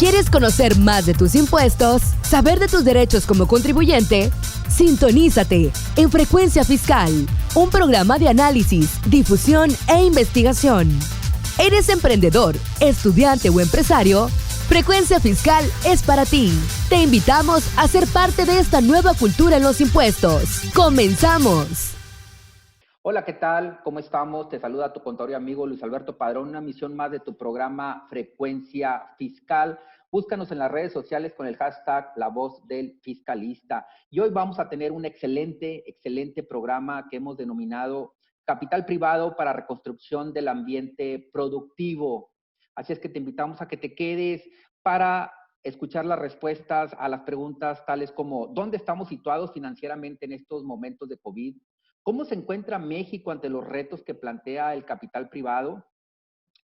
¿Quieres conocer más de tus impuestos? ¿Saber de tus derechos como contribuyente? Sintonízate en Frecuencia Fiscal, un programa de análisis, difusión e investigación. ¿Eres emprendedor, estudiante o empresario? Frecuencia Fiscal es para ti. Te invitamos a ser parte de esta nueva cultura en los impuestos. ¡Comenzamos! Hola, ¿qué tal? ¿Cómo estamos? Te saluda tu contador y amigo Luis Alberto Padrón, una misión más de tu programa Frecuencia Fiscal. Búscanos en las redes sociales con el hashtag La Voz del Fiscalista. Y hoy vamos a tener un excelente programa que hemos denominado Capital Privado para Reconstrucción del Ambiente Productivo. Así es que te invitamos a que te quedes para escuchar las respuestas a las preguntas tales como ¿dónde estamos situados financieramente en estos momentos de COVID? ¿Cómo se encuentra México ante los retos que plantea el capital privado?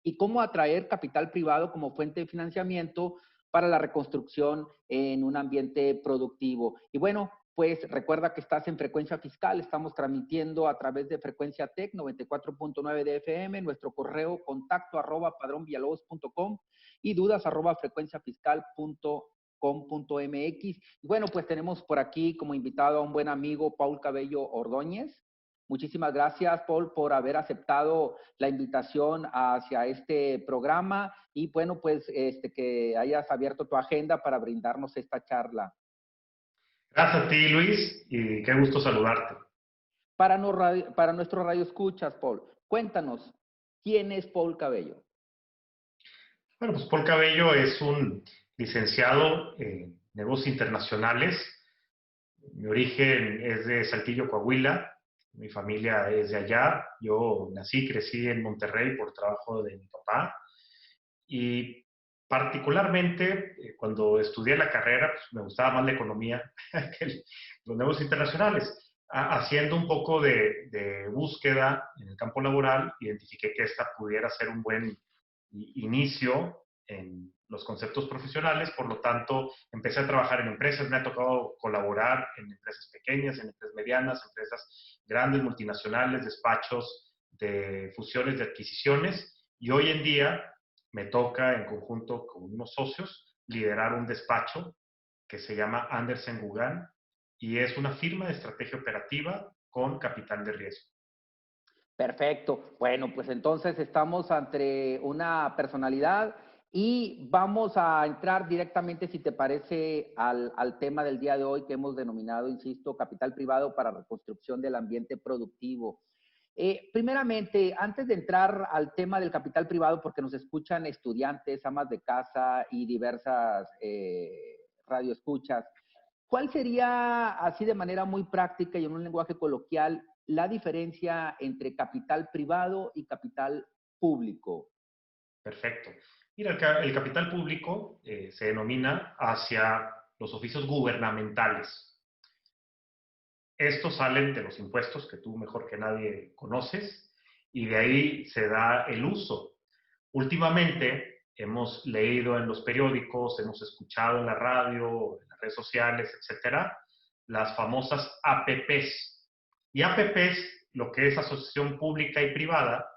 ¿Y cómo atraer capital privado como fuente de financiamiento para la reconstrucción en un ambiente productivo? Y bueno, pues recuerda que estás en Frecuencia Fiscal, estamos transmitiendo a través de Frecuencia Tech 94.9 de FM, nuestro correo contacto @padronvillalobos.com y dudas @frecuenciafiscal.com.mx. Y bueno, pues tenemos por aquí como invitado a un buen amigo, Paul Cabello Ordóñez. Muchísimas gracias, Paul, por haber aceptado la invitación hacia este programa y bueno, pues que hayas abierto tu agenda para brindarnos esta charla. Gracias a ti, Luis, y qué gusto saludarte. Para nuestro radio escuchas, Paul, cuéntanos, ¿quién es Paul Cabello? Bueno, pues Paul Cabello es un licenciado en negocios internacionales. Mi origen es de Saltillo, Coahuila. Mi familia es de allá. Yo nací y crecí en Monterrey por trabajo de mi papá. Y particularmente, cuando estudié la carrera, pues me gustaba más la economía que los negocios internacionales. Haciendo un poco de búsqueda en el campo laboral, identifiqué que esta pudiera ser un buen inicio en los conceptos profesionales. Por lo tanto, empecé a trabajar en empresas. Me ha tocado colaborar en empresas pequeñas, en empresas medianas, empresas grandes, multinacionales, despachos de fusiones, de adquisiciones. Y hoy en día me toca, en conjunto con unos socios, liderar un despacho que se llama Andersen Gugán y es una firma de estrategia operativa con capital de riesgo. Perfecto. Bueno, pues entonces estamos ante una personalidad y vamos a entrar directamente, si te parece, al tema del día de hoy que hemos denominado, insisto, capital privado para reconstrucción del ambiente productivo. Primeramente, antes de entrar al tema del capital privado, porque nos escuchan estudiantes, amas de casa y diversas radioescuchas, ¿cuál sería, así de manera muy práctica y en un lenguaje coloquial, la diferencia entre capital privado y capital público? Perfecto. Mira, el capital público se denomina hacia los oficios gubernamentales. Estos salen de los impuestos que tú mejor que nadie conoces y de ahí se da el uso. Últimamente hemos leído en los periódicos, hemos escuchado en la radio, en las redes sociales, etcétera, las famosas APPs. Y APPs, lo que es asociación pública y privada,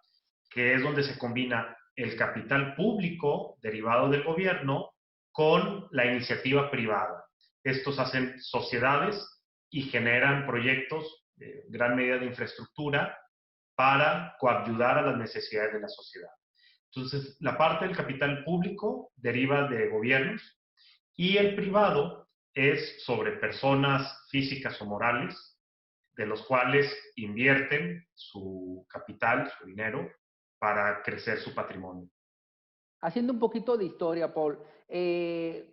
que es donde se combina el capital público derivado del gobierno con la iniciativa privada. Estos hacen sociedades y generan proyectos de gran medida de infraestructura para coadyudar a las necesidades de la sociedad. Entonces, la parte del capital público deriva de gobiernos y el privado es sobre personas físicas o morales, de los cuales invierten su capital, su dinero, para crecer su patrimonio. Haciendo un poquito de historia, Paul,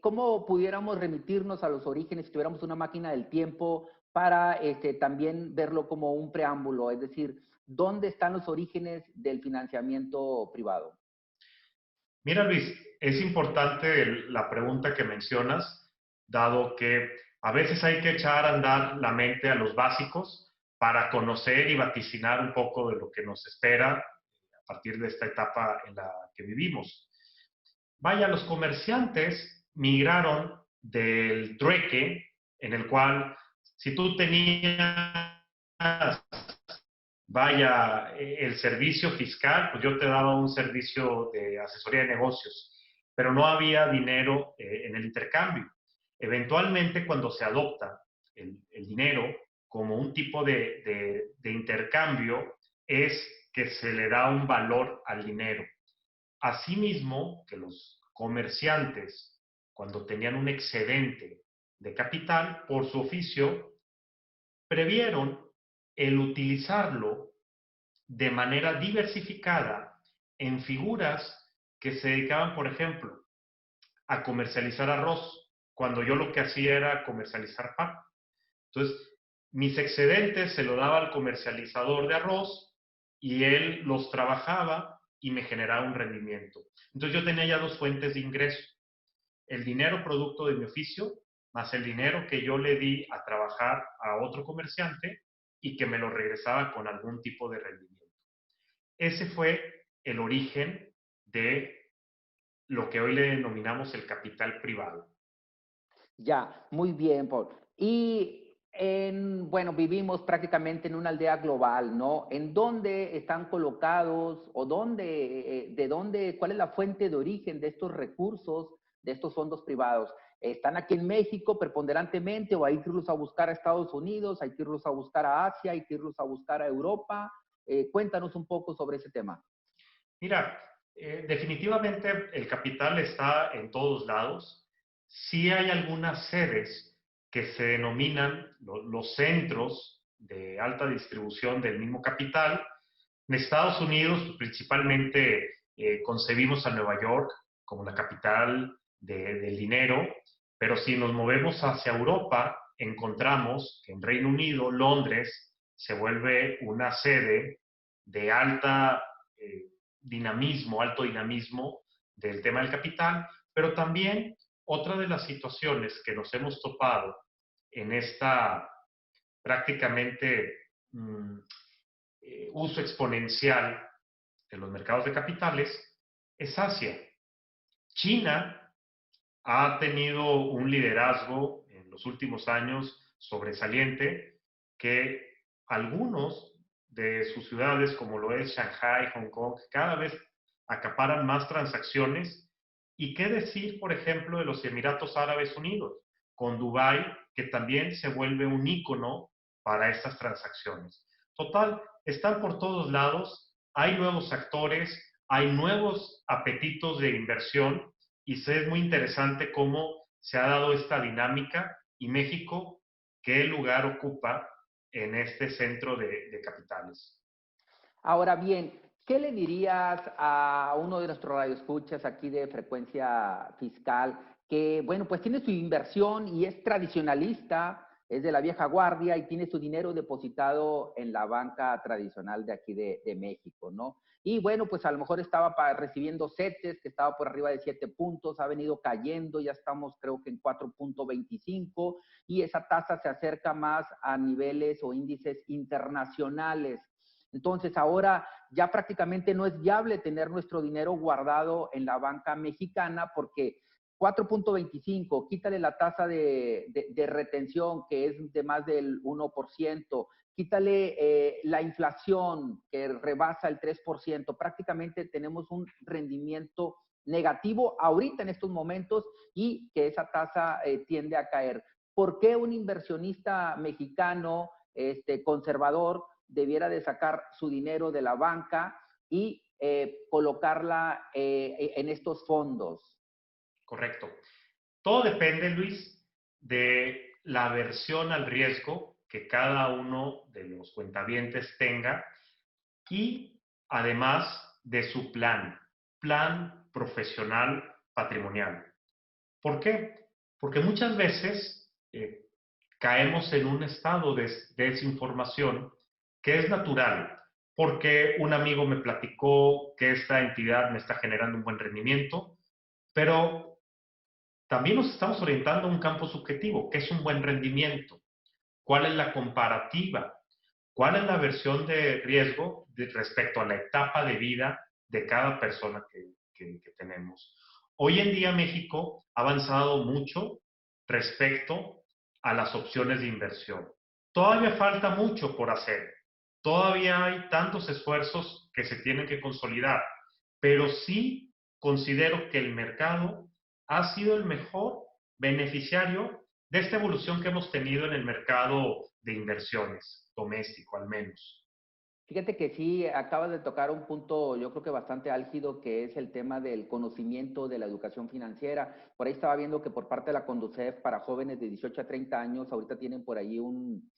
¿cómo pudiéramos remitirnos a los orígenes si tuviéramos una máquina del tiempo para también verlo como un preámbulo? Es decir, ¿dónde están los orígenes del financiamiento privado? Mira, Luis, es importante la pregunta que mencionas, dado que a veces hay que echar a andar la mente a los básicos para conocer y vaticinar un poco de lo que nos espera a partir de esta etapa en la que vivimos. Vaya, los comerciantes migraron del trueque, en el cual si tú tenías, vaya, el servicio fiscal, pues yo te daba un servicio de asesoría de negocios. pero no había dinero en el intercambio. Eventualmente, cuando se adopta el dinero como un tipo de intercambio, es que se le da un valor al dinero. Asimismo, que los comerciantes, cuando tenían un excedente de capital, por su oficio, previeron el utilizarlo de manera diversificada en figuras que se dedicaban, por ejemplo, a comercializar arroz, cuando yo lo que hacía era comercializar pan. Entonces, mis excedentes se lo daba al comercializador de arroz y él los trabajaba y me generaba un rendimiento. Entonces, yo tenía ya dos fuentes de ingreso: el dinero producto de mi oficio, más el dinero que yo le di a trabajar a otro comerciante y que me lo regresaba con algún tipo de rendimiento. Ese fue el origen de lo que hoy le denominamos el capital privado. Ya, muy bien, Paul. Bueno, vivimos prácticamente en una aldea global, ¿no? ¿En dónde están colocados o cuál es la fuente de origen de estos recursos, de estos fondos privados? ¿Están aquí en México preponderantemente o hay que irlos a buscar a Estados Unidos, hay que irlos a buscar a Asia, hay que irlos a buscar a Europa? Cuéntanos un poco sobre ese tema. Mira, definitivamente el capital está en todos lados. Sí hay algunas sedes que se denominan los centros de alta distribución del mismo capital. En Estados Unidos, principalmente, concebimos a Nueva York como la capital del dinero, pero si nos movemos hacia Europa, encontramos que en Reino Unido, Londres, se vuelve una sede de alto dinamismo del tema del capital, pero también otra de las situaciones que nos hemos topado en esta prácticamente uso exponencial de los mercados de capitales es Asia. China ha tenido un liderazgo en los últimos años sobresaliente, que algunos de sus ciudades, como lo es Shanghai, Hong Kong, cada vez acaparan más transacciones. ¿Y qué decir, por ejemplo, de los Emiratos Árabes Unidos, con Dubái, que también se vuelve un ícono para estas transacciones? Total, están por todos lados, hay nuevos actores, hay nuevos apetitos de inversión, y es muy interesante cómo se ha dado esta dinámica y México, qué lugar ocupa en este centro de capitales. Ahora bien, ¿qué le dirías a uno de nuestros radioescuchas aquí de Frecuencia Fiscal que, bueno, pues tiene su inversión y es tradicionalista, es de la vieja guardia y tiene su dinero depositado en la banca tradicional de aquí de México, ¿no? Y bueno, pues a lo mejor estaba recibiendo CETES, que estaba por arriba de 7 puntos, ha venido cayendo, ya estamos creo que en 4.25 y esa tasa se acerca más a niveles o índices internacionales. Entonces ahora ya prácticamente no es viable tener nuestro dinero guardado en la banca mexicana porque 4.25, quítale la tasa de retención que es de más del 1%, quítale la inflación que rebasa el 3%, prácticamente tenemos un rendimiento negativo ahorita en estos momentos y que esa tasa tiende a caer. ¿Por qué un inversionista mexicano conservador debiera de sacar su dinero de la banca y colocarla en estos fondos? Correcto. Todo depende, Luis, de la aversión al riesgo que cada uno de los cuentavientes tenga y además de su plan profesional patrimonial. ¿Por qué? Porque muchas veces caemos en un estado de desinformación que es natural, porque un amigo me platicó que esta entidad me está generando un buen rendimiento, pero también nos estamos orientando a un campo subjetivo, ¿qué es un buen rendimiento? ¿Cuál es la comparativa? ¿Cuál es la versión de riesgo respecto a la etapa de vida de cada persona que tenemos? Hoy en día México ha avanzado mucho respecto a las opciones de inversión. Todavía falta mucho por hacer. Todavía hay tantos esfuerzos que se tienen que consolidar, pero sí considero que el mercado ha sido el mejor beneficiario de esta evolución que hemos tenido en el mercado de inversiones, doméstico al menos. Fíjate que sí, acabas de tocar un punto, yo creo que bastante álgido, que es el tema del conocimiento de la educación financiera. Por ahí estaba viendo que por parte de la Conducef para jóvenes de 18 a 30 años, ahorita tienen por ahí un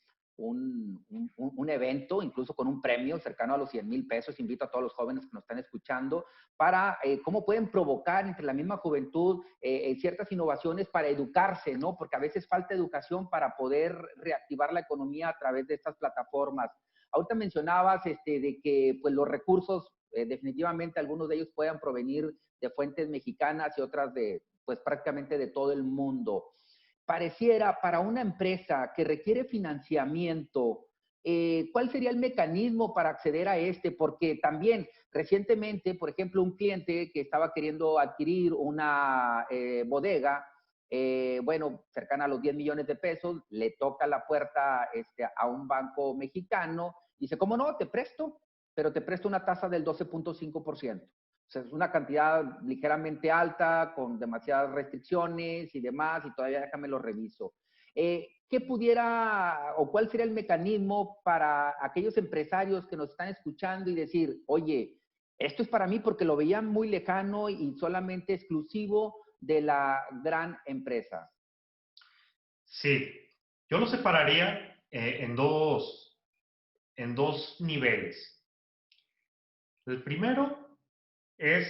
evento, incluso con un premio cercano a los 100,000 pesos. Invito a todos los jóvenes que nos están escuchando para cómo pueden provocar entre la misma juventud ciertas innovaciones para educarse, ¿no? Porque a veces falta educación para poder reactivar la economía a través de estas plataformas. Ahorita mencionabas de que pues, los recursos, definitivamente algunos de ellos puedan provenir de fuentes mexicanas y otras de, pues prácticamente de todo el mundo. Pareciera para una empresa que requiere financiamiento, ¿cuál sería el mecanismo para acceder a este? Porque también recientemente, por ejemplo, un cliente que estaba queriendo adquirir una bodega, bueno, cercana a los 10 millones de pesos, le toca la puerta a un banco mexicano, dice, ¿cómo no? Te presto, pero te presto una tasa del 12.5%. O sea, es una cantidad ligeramente alta, con demasiadas restricciones y demás, y todavía déjame lo reviso. ¿Qué pudiera o cuál sería el mecanismo para aquellos empresarios que nos están escuchando y decir, oye, esto es para mí porque lo veían muy lejano y solamente exclusivo de la gran empresa? Sí, yo lo separaría en dos niveles. El primero es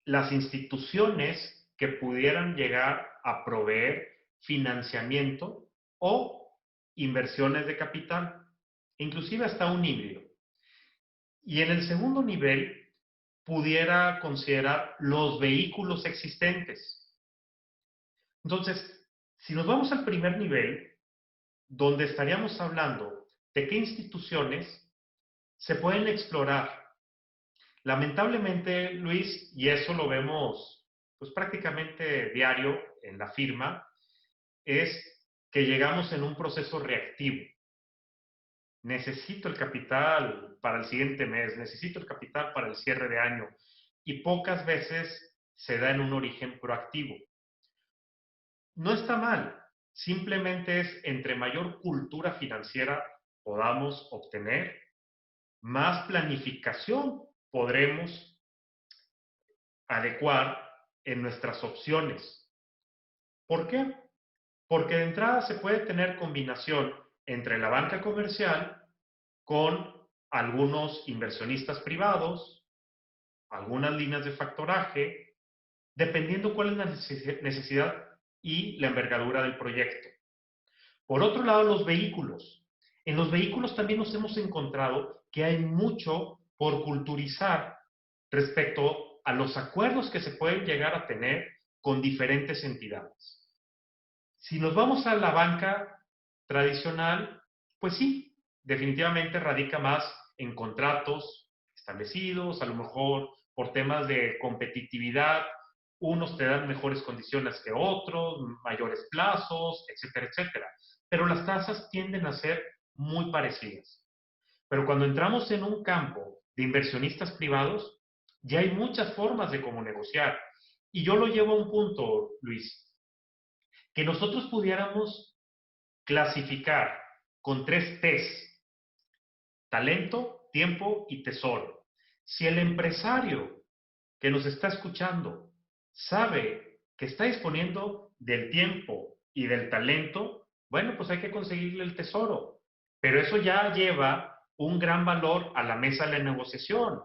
las instituciones que pudieran llegar a proveer financiamiento o inversiones de capital, inclusive hasta un híbrido. Y en el segundo nivel, pudiera considerar los vehículos existentes. Entonces, si nos vamos al primer nivel, donde estaríamos hablando de qué instituciones se pueden explorar. Lamentablemente, Luis, y eso lo vemos pues prácticamente diario en la firma, es que llegamos en un proceso reactivo. Necesito el capital para el siguiente mes, necesito el capital para el cierre de año, y pocas veces se da en un origen proactivo. No está mal, simplemente es entre mayor cultura financiera podamos obtener, más planificación podremos adecuar en nuestras opciones. ¿Por qué? Porque de entrada se puede tener combinación entre la banca comercial con algunos inversionistas privados, algunas líneas de factoraje, dependiendo cuál es la necesidad y la envergadura del proyecto. Por otro lado, los vehículos. En los vehículos también nos hemos encontrado que hay mucho por culturizar respecto a los acuerdos que se pueden llegar a tener con diferentes entidades. Si nos vamos a la banca tradicional, pues sí, definitivamente radica más en contratos establecidos, a lo mejor por temas de competitividad, unos te dan mejores condiciones que otros, mayores plazos, etcétera, etcétera. Pero las tasas tienden a ser muy parecidas. Pero cuando entramos en un campo de inversionistas privados, ya hay muchas formas de cómo negociar. Y yo lo llevo a un punto, Luis, que nosotros pudiéramos clasificar con 3 T's: talento, tiempo y tesoro. Si el empresario que nos está escuchando sabe que está disponiendo del tiempo y del talento, bueno, pues hay que conseguirle el tesoro. Pero eso ya lleva un gran valor a la mesa de la negociación.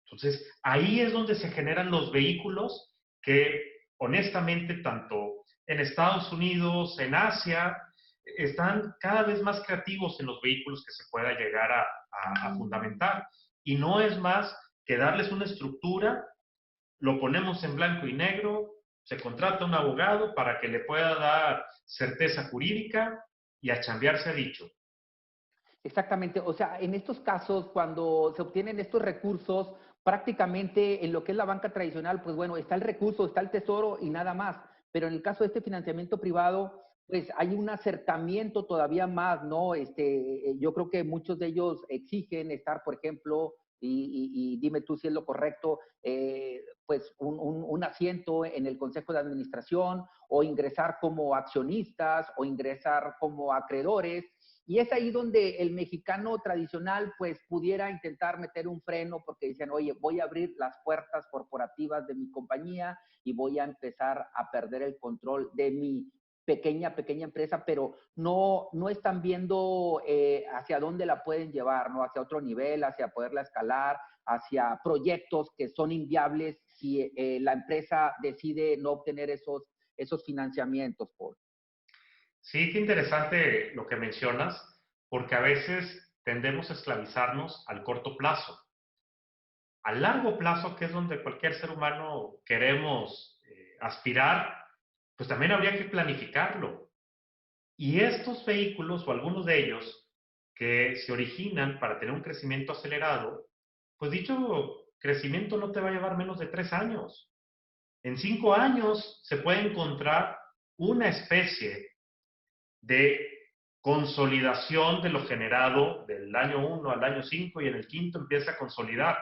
Entonces, ahí es donde se generan los vehículos que, honestamente, tanto en Estados Unidos, en Asia, están cada vez más creativos en los vehículos que se pueda llegar a fundamentar. Y no es más que darles una estructura, lo ponemos en blanco y negro, se contrata un abogado para que le pueda dar certeza jurídica y a chambear se ha dicho. Exactamente, o sea, en estos casos, cuando se obtienen estos recursos, prácticamente en lo que es la banca tradicional, pues bueno, está el recurso, está el tesoro y nada más. Pero en el caso de este financiamiento privado, pues hay un acercamiento todavía más, ¿no? Yo creo que muchos de ellos exigen estar, por ejemplo, y dime tú si es lo correcto, pues un asiento en el Consejo de Administración o ingresar como accionistas o ingresar como acreedores. Y es ahí donde el mexicano tradicional pues pudiera intentar meter un freno porque dicen, oye, voy a abrir las puertas corporativas de mi compañía y voy a empezar a perder el control de mi pequeña empresa, pero no están viendo hacia dónde la pueden llevar, ¿no? Hacia otro nivel, hacia poderla escalar, hacia proyectos que son inviables si la empresa decide no obtener esos financiamientos, Paul. Sí, qué interesante lo que mencionas, porque a veces tendemos a esclavizarnos al corto plazo. A largo plazo, que es donde cualquier ser humano queremos aspirar, pues también habría que planificarlo. Y estos vehículos, o algunos de ellos, que se originan para tener un crecimiento acelerado, pues dicho crecimiento no te va a llevar menos de 3 años. En 5 años se puede encontrar una especie de consolidación de lo generado del año 1 al año 5 y en el quinto empieza a consolidar,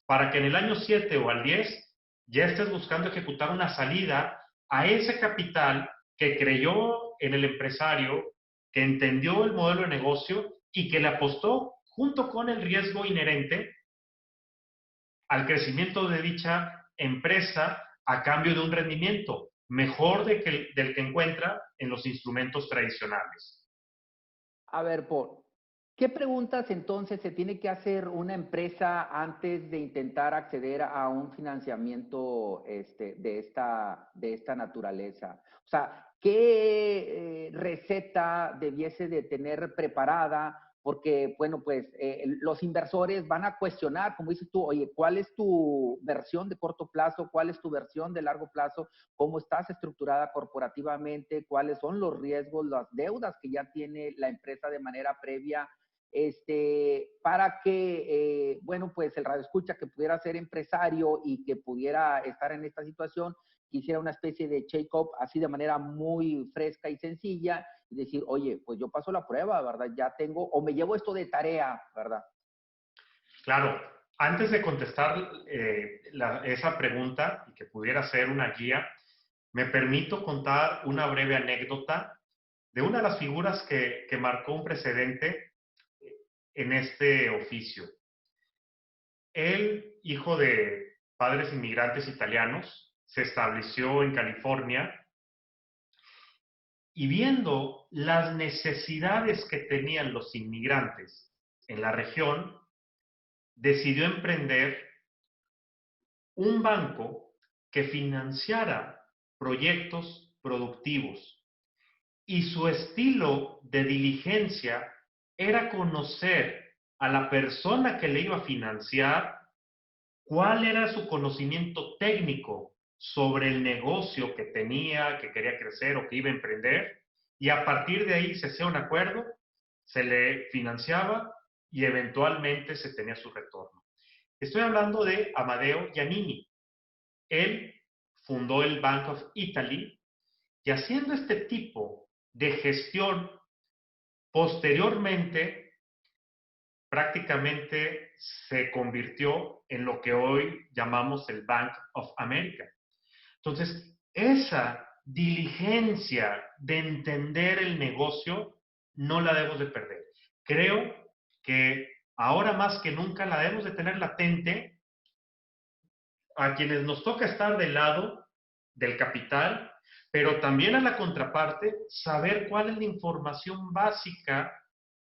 para que en el año 7 o al 10 ya estés buscando ejecutar una salida a ese capital que creyó en el empresario, que entendió el modelo de negocio y que le apostó junto con el riesgo inherente al crecimiento de dicha empresa a cambio de un rendimiento mejor del que encuentra en los instrumentos tradicionales. A ver, Paul, ¿qué preguntas entonces se tiene que hacer una empresa antes de intentar acceder a un financiamiento de esta naturaleza? O sea, ¿qué receta debiese de tener preparada? Porque, bueno, pues los inversores van a cuestionar, como dices tú, oye, ¿cuál es tu versión de corto plazo? ¿Cuál es tu versión de largo plazo? ¿Cómo estás estructurada corporativamente? ¿Cuáles son los riesgos, las deudas que ya tiene la empresa de manera previa? Para que, bueno, pues el radioescucha que pudiera ser empresario y que pudiera estar en esta situación, quisiera una especie de check-up así de manera muy fresca y sencilla y decir, oye, pues yo paso la prueba, ¿verdad? Ya tengo, o me llevo esto de tarea, ¿verdad? Claro, antes de contestar esa pregunta y que pudiera ser una guía, me permito contar una breve anécdota de una de las figuras que marcó un precedente en este oficio. Él, hijo de padres inmigrantes italianos, se estableció en California y viendo las necesidades que tenían los inmigrantes en la región, decidió emprender un banco que financiara proyectos productivos. Y su estilo de diligencia era conocer a la persona que le iba a financiar, cuál era su conocimiento técnico sobre el negocio que tenía, que quería crecer o que iba a emprender, y a partir de ahí se hacía un acuerdo, se le financiaba y eventualmente se tenía su retorno. Estoy hablando de Amadeo Giannini. Él fundó el Bank of Italy y haciendo este tipo de gestión, posteriormente prácticamente se convirtió en lo que hoy llamamos el Bank of America. Entonces, esa diligencia de entender el negocio no la debemos de perder. Creo que ahora más que nunca la debemos de tener latente a quienes nos toca estar del lado del capital, pero también a la contraparte, saber cuál es la información básica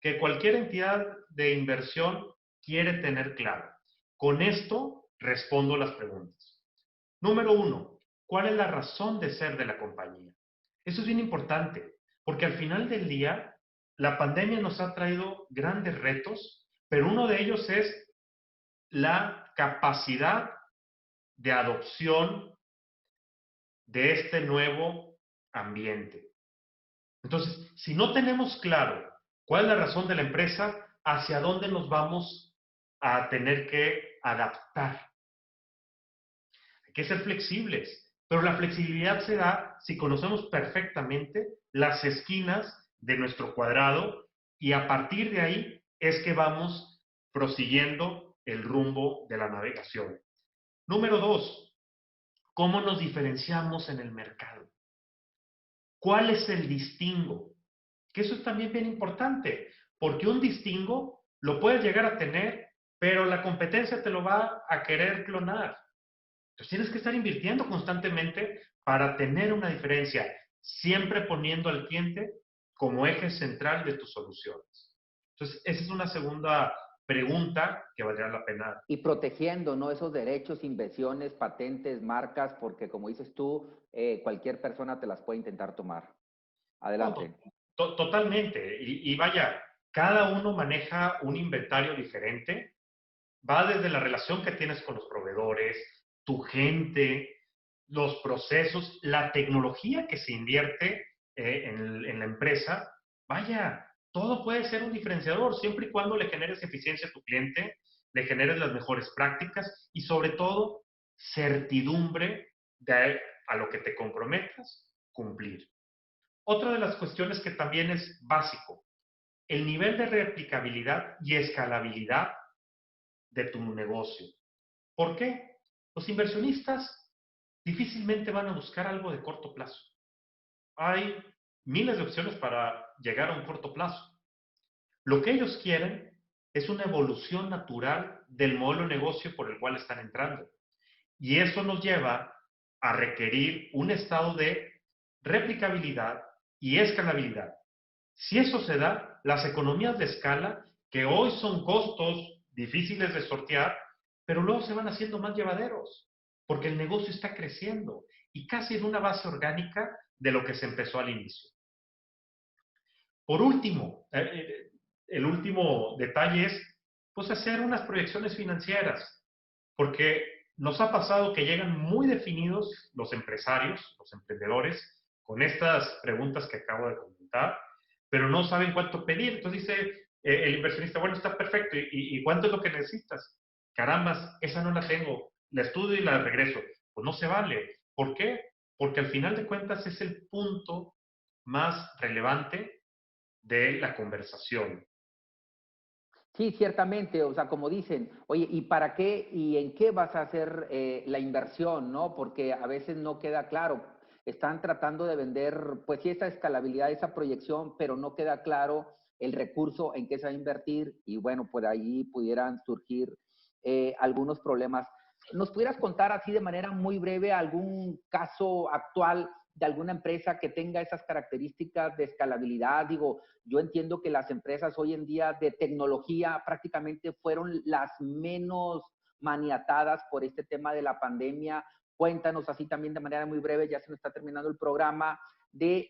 que cualquier entidad de inversión quiere tener clara. Con esto respondo las preguntas. Número 1, ¿cuál es la razón de ser de la compañía? Eso es bien importante, porque al final del día, la pandemia nos ha traído grandes retos, pero uno de ellos es la capacidad de adopción de este nuevo ambiente. Entonces, si no tenemos claro cuál es la razón de la empresa, hacia dónde nos vamos a tener que adaptar. Hay que ser flexibles, pero la flexibilidad se da si conocemos perfectamente las esquinas de nuestro cuadrado y a partir de ahí es que vamos prosiguiendo el rumbo de la navegación. Número 2, ¿cómo nos diferenciamos en el mercado? ¿Cuál es el distingo? Que eso es también bien importante, porque un distingo lo puedes llegar a tener, pero la competencia te lo va a querer clonar. Entonces tienes que estar invirtiendo constantemente para tener una diferencia, siempre poniendo al cliente como eje central de tus soluciones. Entonces, esa es una segunda pregunta que valdría la pena. Y protegiendo, ¿no? Esos derechos, invenciones, patentes, marcas, porque como dices tú, cualquier persona te las puede intentar tomar. Adelante. Totalmente. Y vaya, cada uno maneja un inventario diferente. Va desde la relación que tienes con los proveedores, tu gente, los procesos, la tecnología que se invierte en la empresa. Vaya, todo puede ser un diferenciador siempre y cuando le generes eficiencia a tu cliente, le generes las mejores prácticas y sobre todo certidumbre de a lo que te comprometas cumplir. Otra de las cuestiones que también es básico, el nivel de replicabilidad y escalabilidad de tu negocio. ¿Por qué? Los inversionistas difícilmente van a buscar algo de corto plazo. Hay miles de opciones para llegar a un corto plazo. Lo que ellos quieren es una evolución natural del modelo de negocio por el cual están entrando. Y eso nos lleva a requerir un estado de replicabilidad y escalabilidad. Si eso se da, las economías de escala, que hoy son costos difíciles de sortear, pero luego se van haciendo más llevaderos, porque el negocio está creciendo y casi en una base orgánica de lo que se empezó al inicio. Por último, el último detalle es pues hacer unas proyecciones financieras, porque nos ha pasado que llegan muy definidos los empresarios, los emprendedores, con estas preguntas que acabo de comentar, pero no saben cuánto pedir. Entonces dice el inversionista, bueno, está perfecto, ¿y cuánto es lo que necesitas? Carambas, esa no la tengo, la estudio y la regreso. Pues no se vale. ¿Por qué? Porque al final de cuentas es el punto más relevante de la conversación. Sí, ciertamente, o sea, como dicen, oye, ¿y para qué y en qué vas a hacer la inversión, no? Porque a veces no queda claro. Están tratando de vender, pues sí, esa escalabilidad, esa proyección, pero no queda claro el recurso en qué se va a invertir y bueno, por ahí pudieran surgir algunos problemas. ¿Nos pudieras contar así de manera muy breve algún caso actual de alguna empresa que tenga esas características de escalabilidad? Digo, yo entiendo que las empresas hoy en día de tecnología prácticamente fueron las menos maniatadas por este tema de la pandemia. Cuéntanos así también de manera muy breve, ya se nos está terminando el programa, de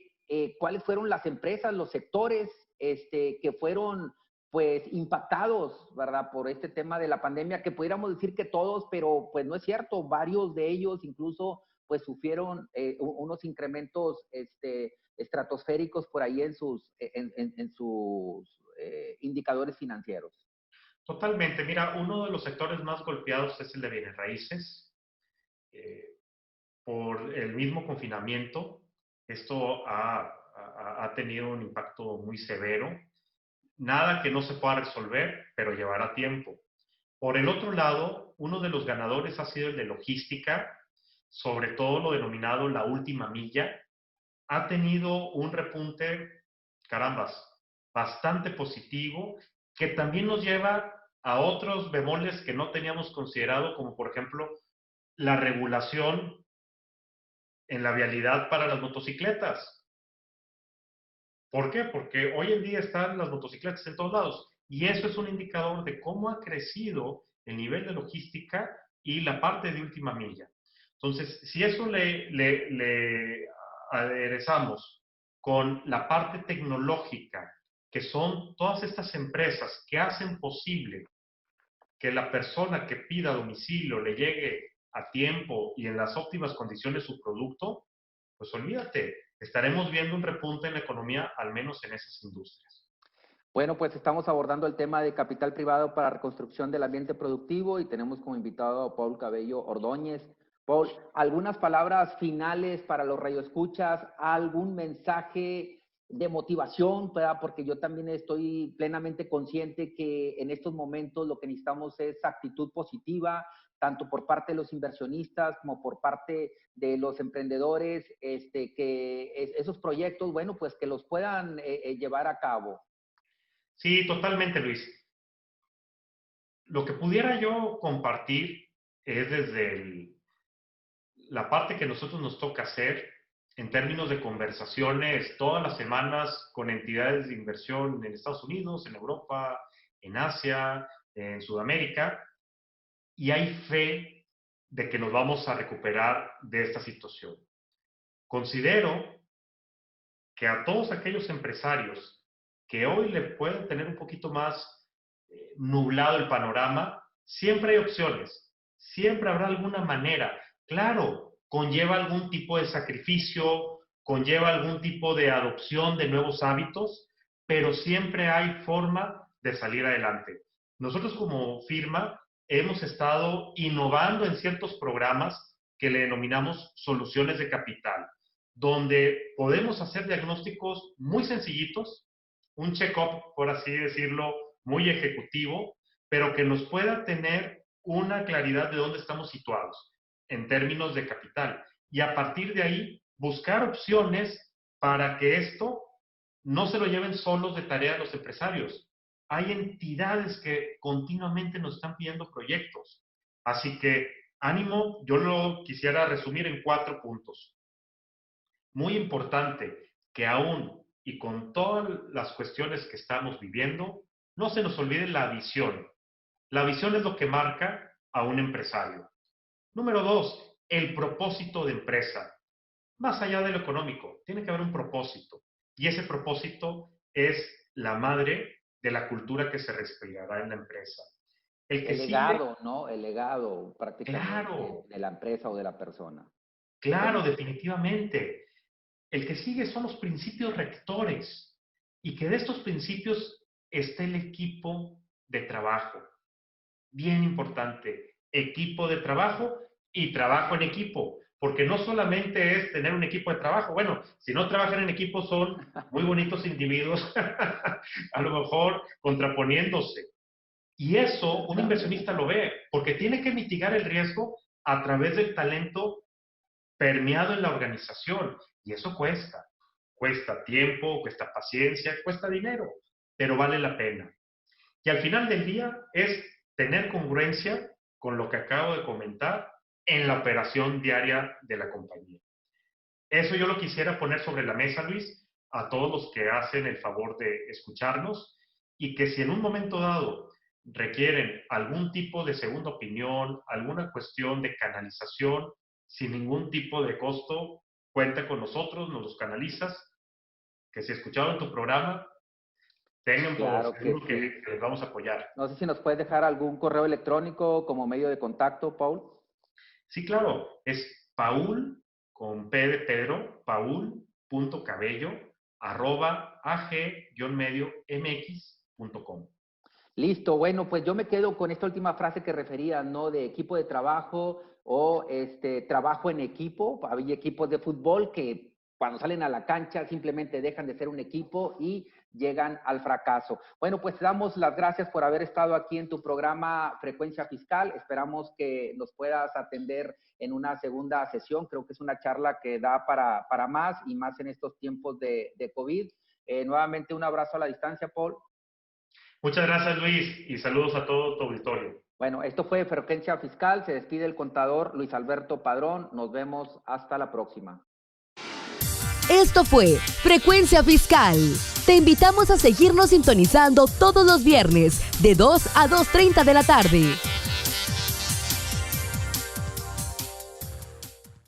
cuáles fueron las empresas, los sectores que fueron pues impactados, ¿verdad? Por este tema de la pandemia, que pudiéramos decir que todos, pero pues no es cierto, varios de ellos incluso pues sufrieron unos incrementos estratosféricos por ahí en sus indicadores financieros. Totalmente. Mira, uno de los sectores más golpeados es el de bienes raíces. Por el mismo confinamiento, esto ha tenido un impacto muy severo. Nada que no se pueda resolver, pero llevará tiempo. Por el otro lado, uno de los ganadores ha sido el de logística, sobre todo lo denominado la última milla. Ha tenido un repunte, carambas, bastante positivo, que también nos lleva a otros bemoles que no teníamos considerado, como por ejemplo la regulación en la vialidad para las motocicletas. ¿Por qué? Porque hoy en día están las motocicletas en todos lados y eso es un indicador de cómo ha crecido el nivel de logística y la parte de última milla. Entonces, si eso le aderezamos con la parte tecnológica, que son todas estas empresas que hacen posible que la persona que pida domicilio le llegue a tiempo y en las óptimas condiciones su producto, pues olvídate, estaremos viendo un repunte en la economía, al menos en esas industrias. Bueno, pues estamos abordando el tema de capital privado para reconstrucción del ambiente productivo y tenemos como invitado a Paul Cabello Ordóñez. Paul, algunas palabras finales para los radioescuchas, algún mensaje de motivación, ¿verdad? Porque yo también estoy plenamente consciente que en estos momentos lo que necesitamos es actitud positiva, tanto por parte de los inversionistas como por parte de los emprendedores, que esos proyectos, bueno, pues que los puedan llevar a cabo. Sí, totalmente, Luis. Lo que pudiera yo compartir es desde la parte que nosotros nos toca hacer en términos de conversaciones todas las semanas con entidades de inversión en Estados Unidos, en Europa, en Asia, en Sudamérica, y hay fe de que nos vamos a recuperar de esta situación. Considero que a todos aquellos empresarios que hoy le pueden tener un poquito más nublado el panorama, siempre hay opciones, siempre habrá alguna manera. Claro, conlleva algún tipo de sacrificio, conlleva algún tipo de adopción de nuevos hábitos, pero siempre hay forma de salir adelante. Nosotros como firma hemos estado innovando en ciertos programas que le denominamos soluciones de capital, donde podemos hacer diagnósticos muy sencillitos, un check-up, por así decirlo, muy ejecutivo, pero que nos pueda tener una claridad de dónde estamos situados en términos de capital. Y a partir de ahí, buscar opciones para que esto no se lo lleven solos de tarea los empresarios. Hay entidades que continuamente nos están pidiendo proyectos. Así que, ánimo, yo lo quisiera resumir en 4 puntos. Muy importante que aún y con todas las cuestiones que estamos viviendo, no se nos olvide la visión. La visión es lo que marca a un empresario. Número 2, el propósito de empresa. Más allá de lo económico, tiene que haber un propósito. Y ese propósito es la madre de la cultura que se respirará en la empresa. El legado, ¿no? El legado prácticamente claro, de la empresa o de la persona. Claro, definitivamente. El que sigue son los principios rectores y que de estos principios esté el equipo de trabajo. Bien importante, equipo de trabajo y trabajo en equipo, porque no solamente es tener un equipo de trabajo. Bueno, si no trabajan en equipo son muy bonitos individuos, a lo mejor contraponiéndose. Y eso un inversionista lo ve, porque tiene que mitigar el riesgo a través del talento permeado en la organización. Y eso cuesta. Cuesta tiempo, cuesta paciencia, cuesta dinero, pero vale la pena. Y al final del día es tener congruencia con lo que acabo de comentar en la operación diaria de la compañía. Eso yo lo quisiera poner sobre la mesa, Luis, a todos los que hacen el favor de escucharnos y que si en un momento dado requieren algún tipo de segunda opinión, alguna cuestión de canalización, sin ningún tipo de costo, cuenta con nosotros, nos los canalizas, que si escucharon tu programa, tengan por seguro que les vamos a apoyar. No sé si nos puedes dejar algún correo electrónico como medio de contacto, Paul. Sí, claro, es Paul, con P de Pedro, paul.cabello@ag-mx.com. Listo, bueno, pues yo me quedo con esta última frase que refería, ¿no? De equipo de trabajo o trabajo en equipo. Hay equipos de fútbol que cuando salen a la cancha simplemente dejan de ser un equipo y llegan al fracaso. Bueno, pues te damos las gracias por haber estado aquí en tu programa Frecuencia Fiscal. Esperamos que nos puedas atender en una segunda sesión. Creo que es una charla que da para más y más en estos tiempos de COVID. Nuevamente un abrazo a la distancia, Paul. Muchas gracias, Luis, y saludos a todo tu auditorio. Bueno, esto fue Frecuencia Fiscal. Se despide el contador Luis Alberto Padrón. Nos vemos hasta la próxima. Esto fue Frecuencia Fiscal. Te invitamos a seguirnos sintonizando todos los viernes de 2 a 2:30 de la tarde.